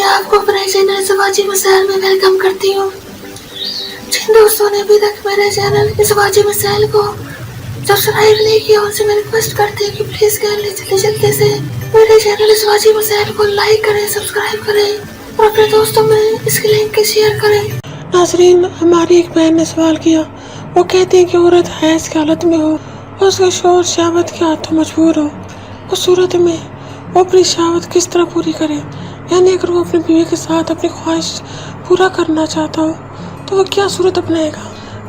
आपको अपने चैनल सवाजी मसाइल में वेलकम करती हूँ। जिन दोस्तों ने अभी तक मेरे चैनल सवाजी मसाइल को सब्सक्राइब नहीं किया उनसे मैं रिक्वेस्ट करती हूँ कि प्लीज जल्दी से मेरे चैनल सवाजी मसाइल को लाइक करें, सब्सक्राइब करें और अपने दोस्तों में इसकी लिंक शेयर करें। नाजरीन, हमारी एक बहन ने सवाल किया। वो कहती है कि औरत हैज की हालत में हो और उसका शौहर शहावत के हाथों मजबूर हो, उस सूरत में वो अपनी शहावत किस तरह पूरी करे। यानी अगर वो अपनी बीवी के साथ अपनी ख्वाहिश पूरा करना चाहता हो तो वो क्या सूरत अपनाएगा।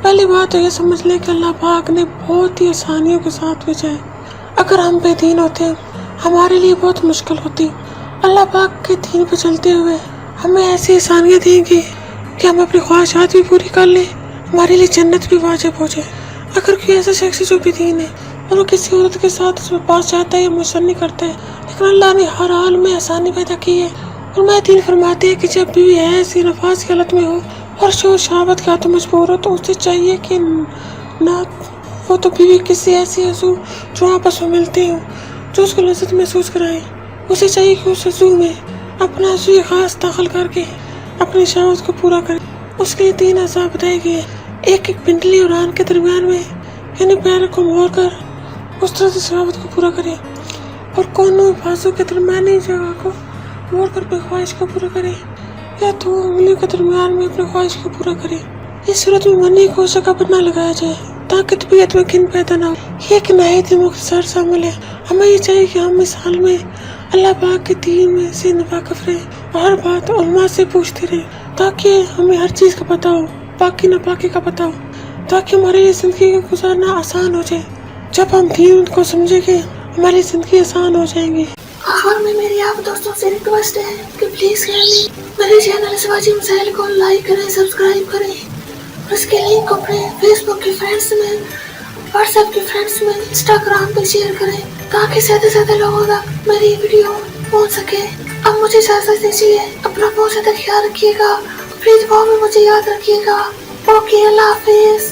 पहली बात तो ये समझ लें कि अल्लाह पाक ने बहुत ही आसानियों के साथ भेजा है। अगर हम बेदीन होते हमारे लिए बहुत मुश्किल होती। अल्लाह पाक के दीन पे चलते हुए हमें ऐसी आसानियाँ देंगे कि हम अपनी ख्वाहिशात भी पूरी कर लें, हमारे लिए जन्नत भी वाजिब हो जाए। अगर कोई ऐसा शख्स जो बेदीन है और वो किसी औरत के साथ उसमें पास जाता है या मुसर नहीं करता है, लेकिन अल्लाह ने हर हाल में आसानी पैदा की है। और मैं दीन फरमाते हैं कि जब बीवी ऐसी नफास की हालत में हो और शोर शहावत के हाथों मजबूर हो तो उसे चाहिए कि ना वो तो बीवी किसी ऐसी अज़ू जो आपस में मिलते हो जो उसको लज़्ज़त महसूस कराए। उसे चाहिए कि उस अज़ू में अपना अज़ू खास दाखिल करके अपनी शहावत को पूरा करे। उसके लिए 3 अज़ा बताए गए। एक पिंडली और आन के दरमियान में यानी पैर को मोड़ कर उस तरह से शहावत को पूरा करे और कोनों बाजू के दरमियानी जगह को मोड़ कर अपनी ख्वाहिश को पूरा करे या 2 उंगलियों के दरमियान में अपनी ख्वाहिश को पूरा करे। इस सूरत में मनी को जगह पर न लगाया जाए ताकि तबीयत में घिन पैदा ना हो। ये एक नहायत ही मुख्तसर सा अमल है। हमें ये चाहिए कि हम इस हाल में अल्लाह पाक के दीन में से वाकिफ रहें और हर बात उलमा से पूछते रहें ताकि हमें हर चीज़ का पता हो, पाकी ना पाकी का पता हो, ताकि हमारे लिए ज़िंदगी को गुजारना आसान हो जाए। जब हम दीन को समझेंगे हमारी ज़िंदगी आसान हो जाएंगी। आखिर में मेरी आप दोस्तों से रिक्वेस्ट है कि प्लीज़ मेरे चैनल सवाजी मसाइल को लाइक करें, सब्सक्राइब करें और इसके लिंक को अपने फेसबुक के फ्रेंड्स में, व्हाट्सएप के फ्रेंड्स में, इंस्टाग्राम पे शेयर करें ताकि ज़्यादा से ज़्यादा लोगों तक मेरी वीडियो पहुंच सके। अब मुझे इजाज़त दीजिए, अपना बहुत ज़्यादा ख्याल रखिएगा, प्लीज़ दुआ में मुझे याद रखिएगा। ओके, अल्लाह हाफिज़।